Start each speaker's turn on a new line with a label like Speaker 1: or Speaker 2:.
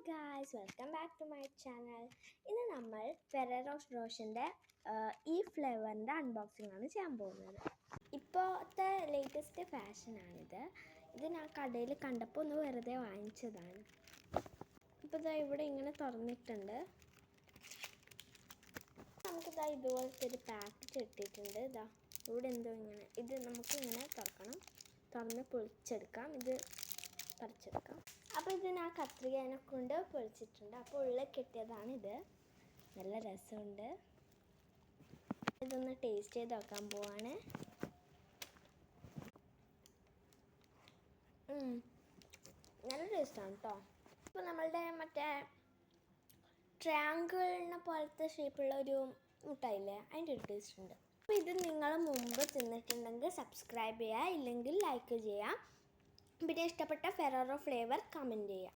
Speaker 1: Guys, welcome back to my channel. ഇന്ന് നമ്മൾ ഫെററോ റോഷൻ്റെ ഈ ഫ്ലേവറിൻ്റെ അൺബോക്സിംഗ് ആണ് ചെയ്യാൻ പോകുന്നത്. ഇപ്പോഴത്തെ ലേറ്റസ്റ്റ് ഫാഷനാണിത്. ഇത് ഞാൻ കടയിൽ കണ്ടപ്പോൾ ഒന്ന് വെറുതെ വാങ്ങിച്ചതാണ്. ഇപ്പോൾ ഇതാ ഇവിടെ ഇങ്ങനെ തുറന്നിട്ടുണ്ട്. നമുക്കിതാ ഇതുപോലത്തെ ഒരു പാക്കറ്റ് ഇട്ടിട്ടുണ്ട്. ഇതാ ഇവിടെ എന്തോ ഇങ്ങനെ ഇത് നമുക്കിങ്ങനെ തുറക്കണം, തുറന്ന് പൊളിച്ചെടുക്കാം, ഇത് പറിച്ചെടുക്കാം. അപ്പോൾ ഇത് ഞാൻ കത്രികേനെ കൊണ്ട് പൊളിച്ചിട്ടുണ്ട്. അപ്പോൾ ഉള്ളിൽ കിട്ടിയതാണിത്. നല്ല രസമുണ്ട്. ഇതൊന്ന് ടേസ്റ്റ് ചെയ്ത് നോക്കാൻ പോവാണ്. നല്ല ടേസ്റ്റാണ് കേട്ടോ. ഇപ്പോൾ നമ്മളുടെ മറ്റേ ട്രയാങ്കിളിനെ പോലത്തെ ഷേപ്പുള്ള ഒരു മുട്ടായില്ലേ, അതിൻ്റെ ഒരു ടേസ്റ്റ് ഉണ്ട്. അപ്പോൾ ഇത് നിങ്ങൾ മുമ്പ് തിന്നിട്ടുണ്ടെങ്കിൽ സബ്സ്ക്രൈബ് ചെയ്യുക, ഇല്ലെങ്കിൽ ലൈക്ക് ചെയ്യുക. പിന്നെ ഇഷ്ടപ്പെട്ട ഫെററോ ഫ്ലേവർ കമൻറ്റ് ചെയ്യുക.